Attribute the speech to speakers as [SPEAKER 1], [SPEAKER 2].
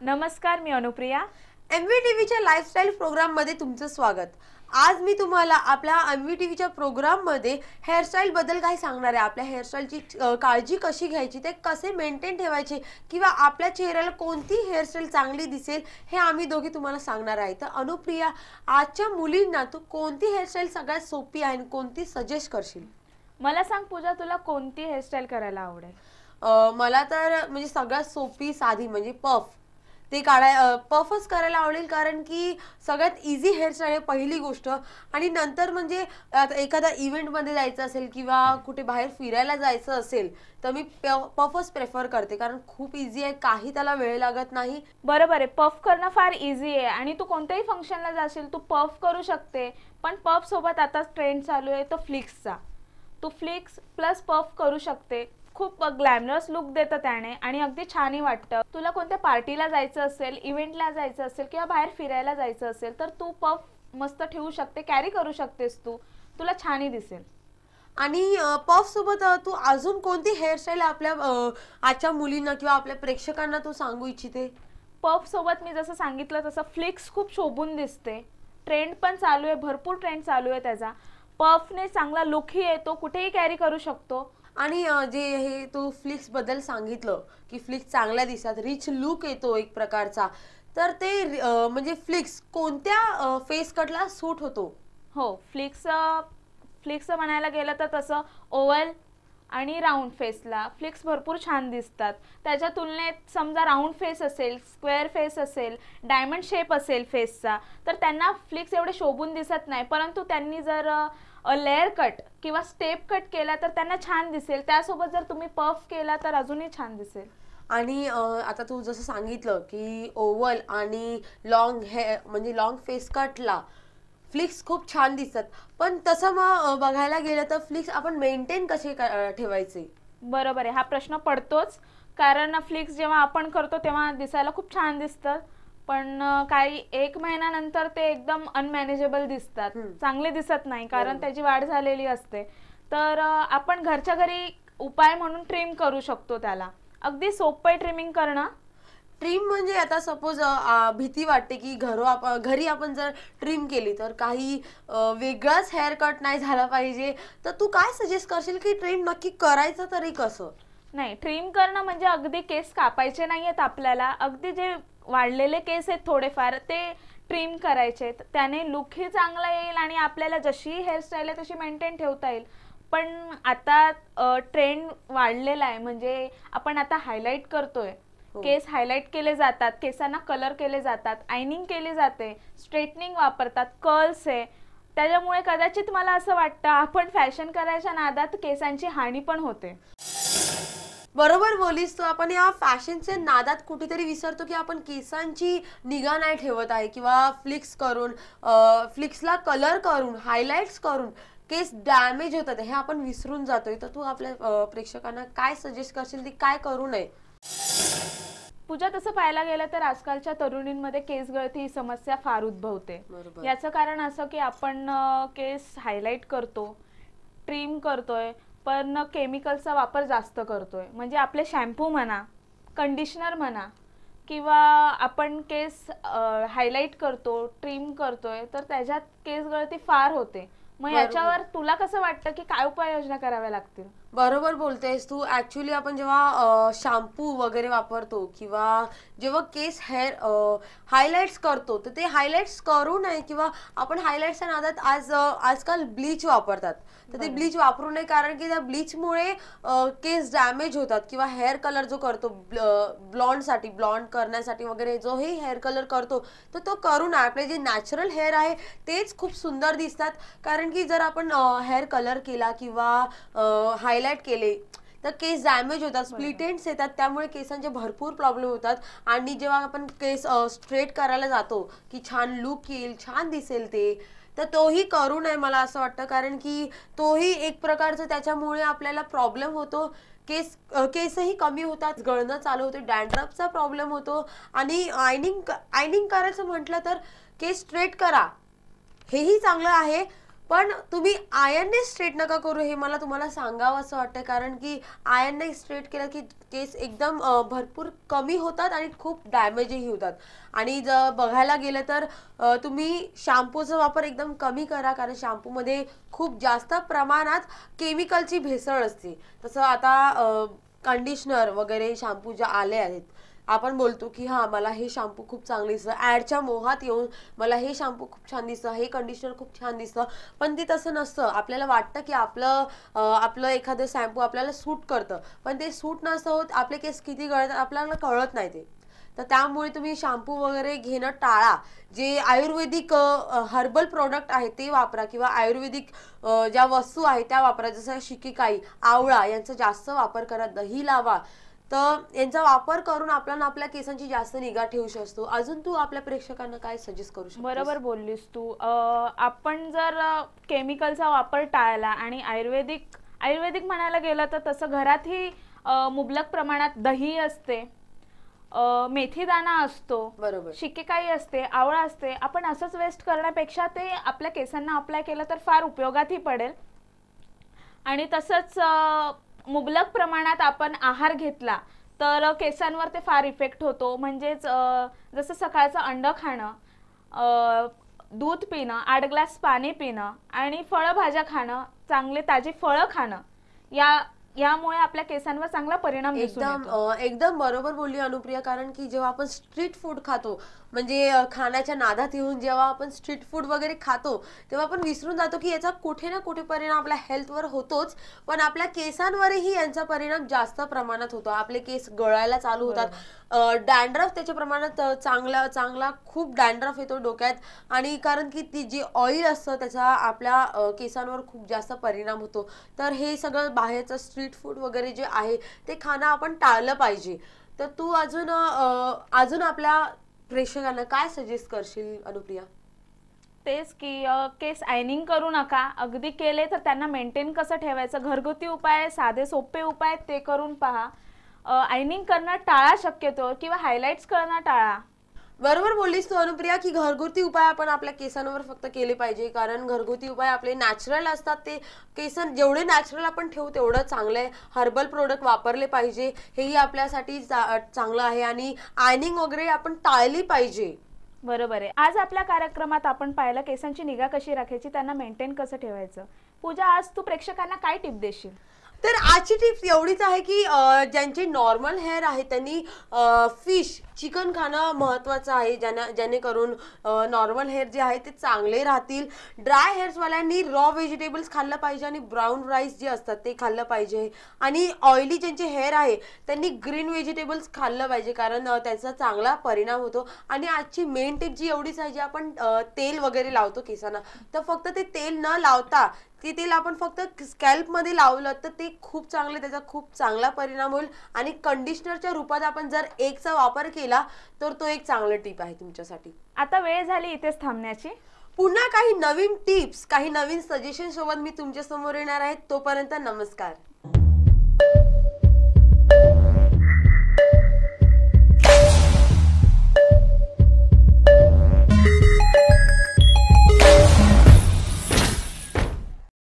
[SPEAKER 1] नमस्कार, मी अनुप्रिया.
[SPEAKER 2] MVTVच्या लाईफस्टाईल प्रोग्राममध्ये तुमचं स्वागत. आज मी तुम्हाला आपल्या MVTVच्या प्रोग्राममध्ये हेअरस्टाईल बद्दल काही सांगणार आहे. आपल्या हेअरस्टाईलची काळजी कशी घ्यायची, ते कसे मेंटेन ठेवायचे किंवा आपल्या चेहऱ्याला कोणती हेअरस्टाईल चांगली दिसेल हे आम्ही दोघी तुम्हाला सांगणार आहे. तर अनुप्रिया, आजच्या मुलींना तू कोणती हेअरस्टाईल सगळ्यात सोपी आहे आणि कोणती सजेस्ट करशील?
[SPEAKER 1] मला सांग पूजा, तुला कोणती हेअरस्टाईल करायला आवडेल?
[SPEAKER 2] मला तर म्हणजे सगळ्यात सोपी साधी म्हणजे पफ ते पफच करायला आवडेल, कारण की सगळ्यात इझी हेअरस्टाईल आहे पहिली गोष्ट. आणि नंतर म्हणजे आता एखादा इव्हेंटमध्ये जायचं असेल किंवा कुठे बाहेर फिरायला जायचं असेल तर मी पफच प्रेफर करते, कारण खूप इझी आहे, काही त्याला वेळ लागत नाही.
[SPEAKER 1] बरोबर आहे, पफ करणं फार इझी आहे आणि तू कोणत्याही फंक्शनला जाशील तू पफ करू शकते. पण पफ सोबत आता ट्रेंड चालू आहे तो फ्लिक्सचा. तू फ्लिक्स प्लस पफ करू शकते. खूप ग्लॅमरस लुक देतं त्याने आणि अगदी छानही वाटतं. तुला कोणत्या पार्टीला जायचं असेल, इव्हेंटला जायचं असेल किंवा बाहेर फिरायला जायचं असेल तर तू पफ मस्त ठेवू शकते, कॅरी करू शकतेस तू, तुला छानही दिसेल.
[SPEAKER 2] आणि पफ सोबत तू अजून कोणती हेअरस्टाईल आपल्या आजच्या मुलींना किंवा आपल्या प्रेक्षकांना तू सांगू इच्छिते?
[SPEAKER 1] पफ सोबत मी जसं सांगितलं तसं फ्लिक्स खूप शोभून दिसते. ट्रेंड पण चालू आहे, भरपूर ट्रेंड चालू आहे त्याचा. पफने चांगला लुकही येतो, कुठेही कॅरी करू शकतो.
[SPEAKER 2] आणि जे हे तू फ्लिक्स बद्दल सांगितलं की फ्लिक्स चांगल्या दिसतात, रिच लुक येतो एक प्रकारचा, तर ते म्हणजे फ्लिक्स कोणत्या फेस कटला सूट होतो?
[SPEAKER 1] हो, फ्लिक्स फ्लिक्स म्हणायला गेलं तर तसं ओव्हल आणि राऊंड फेसला फ्लिक्स भरपूर छान दिसतात. त्याच्या तुलनेत समजा राऊंड फेस असेल, स्क्वेअर फेस असेल, डायमंड शेप असेल फेसचा, तर त्यांना फ्लिक्स एवढे शोभून दिसत नाही. परंतु त्यांनी जर लेअर कट किंवा स्टेप कट केला तर त्यांना छान दिसेल. त्यासोबत जर तुम्ही पफ केला तर अजूनही छान दिसेल.
[SPEAKER 2] आणि आता तू जसं सांगितलं की ओव्हल आणि लॉंग हेअर म्हणजे लॉंग फेस कटला फ्लिक्स खूप छान दिसतात, पण तसं मग बघायला गेलं तर फ्लिक्स आपण मेंटेन कसे ठेवायचे?
[SPEAKER 1] बरोबर आहे, हा प्रश्न पडतोच. कारण फ्लिक्स जेव्हा आपण करतो तेव्हा दिसायला खूप छान दिसतं, पण काही एक महिन्यानंतर ते एकदम अनमॅनेजेबल दिसतात, चांगले दिसत नाही, कारण त्याची वाढ झालेली असते. तर आपण घरच्या घरी उपाय म्हणून ट्रिम करू शकतो त्याला. अगदी सोपं आहे ट्रिमिंग करणं.
[SPEAKER 2] ट्रिम म्हणजे आता सपोज भीती वाटते की घरी आपण जर ट्रिम केली तर काही वेगळाच हेअर कट नाही झाला पाहिजे, तर तू काय सजेस्ट करशील की ट्रिम नक्की करायचं तरी कसं?
[SPEAKER 1] नाही, ट्रिम करणं म्हणजे अगदी केस कापायचे नाहीयेत आपल्याला. अगदी जे वाढलेले केस आहेत थोडेफार ते ट्रिम करायचे, त्याने लुकही चांगला येईल आणि आपल्याला जशी हेअरस्टाईल आहे तशी मेंटेन ठेवता येईल. पण आता ट्रेंड वाढलेला आहे, म्हणजे आपण आता हायलाइट करतोय, केस हायलाइट केले जातात, केसांना कलर केले जातात, आयनिंग केली जाते, स्ट्रेटनिंग वापरतात, कर्ल्स आहे. त्याच्यामुळे कदाचित मला असं वाटतं आपण फॅशन करायच्या नादात केसांची हानी पण होते.
[SPEAKER 2] बरोबर बोलीस तू. आपण या फॅशनच्या नादात कुठेतरी विसरतो की आपण केसांची निगा नाही ठेवत आहे किंवा फ्लिक्सला कलर करून हायलाइट्स करून केस डॅमेज होतात हे आपण विसरून जातोय. तर तू आपल्या प्रेक्षकांना काय सजेस्ट करशील, ती काय करू नये?
[SPEAKER 1] पूजा, तसं पाहायला गेलं तर आजकालच्या तरुणींमध्ये केस गळती ही समस्या फार उद्भवते. याचं कारण असं की आपण केस हायलाइट करतो, ट्रिम करतोय, पण केमिकलचा वापर जास्त करतोय. म्हणजे आपले शॅम्पू म्हणा, कंडिशनर म्हणा, किंवा आपण केस हायलाइट करतो, ट्रिम करतोय, तर त्याच्यात केस गळती फार होते. मग याच्यावर तुला कसं वाटतं की काय उपाययोजना कराव्या लागतील?
[SPEAKER 2] बरोबर बोलतेस तू. ऍक्च्युली आपण जेव्हा शॅम्पू वगैरे वापरतो किंवा जेव्हा केस हेअर हायलाइट्स करतो, तर ते हायलाइट्स करू नये किंवा आपण हायलाइट्सच्या नादात आजकाल ब्लीच वापरतात, तर ते ब्लीच वापरू नये, कारण की त्या ब्लीचमुळे केस डॅमेज होतात. किंवा हेअर कलर जो करतो ब्लॉन्ड करण्यासाठी वगैरे जो ही हेअर कलर करतो, तर तो करू नये. आपले जे नॅचरल हेअर आहे तेच खूप सुंदर दिसतात, कारण की जर आपण हेअर कलर केला किंवा हायलाइट केले तर केस डॅमेज होतात, स्प्लिट एंड्स येतात, त्यामुळे केसांचे भरपूर प्रॉब्लेम होतात. आणि जेव्हा आपण केस स्ट्रेट करायला जातो की छान लुक येईल, छान दिसेल ते, तर तोही करू नये मला असं वाटतं, कारण की तोही एक प्रकारचं त्याच्यामुळे आपल्याला प्रॉब्लेम होतो. केसही कमी होतात, गळणं चालू होते, डॅन्ड्रफचा प्रॉब्लेम होतो. आणि आयनिंग करायचं म्हटलं तर केस स्ट्रेट करा, हेही चांगलं आहे, पण तुम्ही आयर्नने स्ट्रेट नका करू, हे मला तुम्हाला सांगावं असं वाटतं, कारण की आयर्नने स्ट्रेट केलं की केस एकदम भरपूर कमी होतात आणि खूप डॅमेजही होतात. आणि जर बघायला गेलं तर तुम्ही शॅम्पूचा वापर एकदम कमी करा, कारण शॅम्पूमध्ये खूप जास्त प्रमाणात केमिकलची भेसळ असते. तसं आता कंडिशनर वगैरे शॅम्पू ज्या आले आहेत, आपण बोलतो की हा मला हे शॅम्पू खूप चांगलं दिसतं, ॲडच्या मोहात येऊन मला हे शॅम्पू खूप छान दिसतं, हे कंडिशनर खूप छान दिसतं, पण ते तसं नसतं. आपल्याला वाटतं की आपलं एखादं शॅम्पू आपल्याला सूट करतं, पण ते सूट नसतं होत. आपले केस किती गळतात आपल्याला कळत नाही ते. तर त्यामुळे तुम्ही शॅम्पू वगैरे घेणं टाळा. जे आयुर्वेदिक हर्बल प्रोडक्ट आहेत ते वापरा, किंवा आयुर्वेदिक ज्या वस्तू आहेत त्या वापरा, जसं शिकेकाई, आवळा यांचा जास्त वापर करा, दही लावा. तर यांचा वापर करून आपण आपल्या केसांची जास्त निगा ठेवू शकतो. अजून तू आपल्या प्रेक्षकांना काय सजेस्ट करू शकतो?
[SPEAKER 1] बरोबर बोललीस तू. आपण जर केमिकलचा वापर टाळला आणि आयुर्वेदिक आयुर्वेदिक म्हणायला गेलं तर तसं घरातही मुबलक प्रमाणात दही असते, मेथी दाणा असतो,
[SPEAKER 2] बरोबर.
[SPEAKER 1] शिकेकाई असते, आवळा असते. आपण असंच वेस्ट करण्यापेक्षा ते आपल्या केसांना अप्लाय केलं तर फार उपयोगातही पडेल. आणि तसंच मुबलक प्रमाणात आपण आहार घेतला तर केसांवर ते फार इफेक्ट होतो. म्हणजेच जसं सकाळचं अंड खाणं, दूध पिणं, 8 ग्लास पाणी पिणं आणि फळभाज्या खाणं, चांगले ताजी फळं खाणं, यामुळे आपल्या केसांवर चांगला परिणाम दिसून येतो.
[SPEAKER 2] एकदम बरोबर बोलली अनुप्रिया, कारण की जेव्हा आपण स्ट्रीट फूड खातो, म्हणजे खाण्याच्या नादात येऊन जेव्हा आपण स्ट्रीट फूड वगैरे खातो, तेव्हा आपण विसरून जातो की याचा कुठे ना कुठे परिणाम आपल्या हेल्थवर होतोच, पण आपल्या केसांवरही यांचा परिणाम जास्त प्रमाणात होतो. आपले केस गळायला चालू होतात, डॅन्ड्रफ त्याच्या प्रमाणात चांगला खूप डॅन्ड्रफ येतो डोक्यात, आणि कारण की ती जी ऑइल असतं त्याचा आपल्या केसांवर खूप जास्त परिणाम होतो. तर हे सगळं बाहेरचं स्ट्रीट फूड वगैरे जे आहे ते खाणं आपण टाळलं पाहिजे. तर तू अजून आपल्या प्रेक्षकांना काय सजेस्ट करशील अनुप्रिया?
[SPEAKER 1] तेच की केस आयनिंग करू नका. अगदी केले तर त्यांना मेंटेन कसं ठेवायचं, घरगुती उपाय, साधे सोपे उपाय ते करून पहा. आयनिंग करणं टाळा शक्यतो, किंवा हायलाइट्स करणं टाळा.
[SPEAKER 2] बरोबर बोललीस तू अनुप्रिया, की घरगुती उपाय आपण आपल्या केसांवर फक्त केले पाहिजे, कारण घरगुती उपाय आपले नॅचरल असतात. ते केस जेवढे नॅचरल आपण ठेवू तेवढं चांगलं आहे. हर्बल प्रोडक्ट वापरले पाहिजे, हेही आपल्यासाठी चांगलं आहे. आणि आयनिंग वगैरे आपण टाळली पाहिजे.
[SPEAKER 1] बरोबर आहे. आज आपल्या कार्यक्रमात आपण पाहिलं केसांची निगा कशी राखायची, त्यांना मेंटेन कसं ठेवायचं. पूजा, आज तू प्रेक्षकांना काय टिप देशील?
[SPEAKER 2] तर आजची टिप्स एवढीच आहे की ज्यांचे नॉर्मल हेअर आहे त्यांनी फिश, चिकन खाणं महत्त्वाचं आहे, जेणेकरून नॉर्मल हेअर जे आहे ते चांगले राहतील. ड्राय हेअर्सवाल्यांनी रॉ व्हेजिटेबल्स खाल्लं पाहिजे आणि ब्राऊन राईस जे असतात ते खाल्लं पाहिजे. आणि ऑइली ज्यांचे हेअर आहे त्यांनी ग्रीन व्हेजिटेबल्स खाल्लं पाहिजे, कारण त्याचा चांगला परिणाम होतो. आणि आजची मेन टिप जी एवढीच आहे, जे आपण तेल वगैरे लावतो केसांना, तर फक्त ते तेल न लावता ते तेल आपण फक्त स्कॅल्पमध्ये लावलं तर ते खूप चांगलं, त्याचा खूप चांगला परिणाम होईल. आणि कंडिशनरच्या रूपात आपण जर एकचा वापर केला तर तो एक चांगला टिप आहे तुमच्यासाठी.
[SPEAKER 1] आता वेळ झाली इथेच थांबण्याची.
[SPEAKER 2] पुन्हा काही नवीन टिप्स, काही नवीन सजेशन सोबत मी तुमच्या समोर येणार आहे. तोपर्यंत नमस्कार.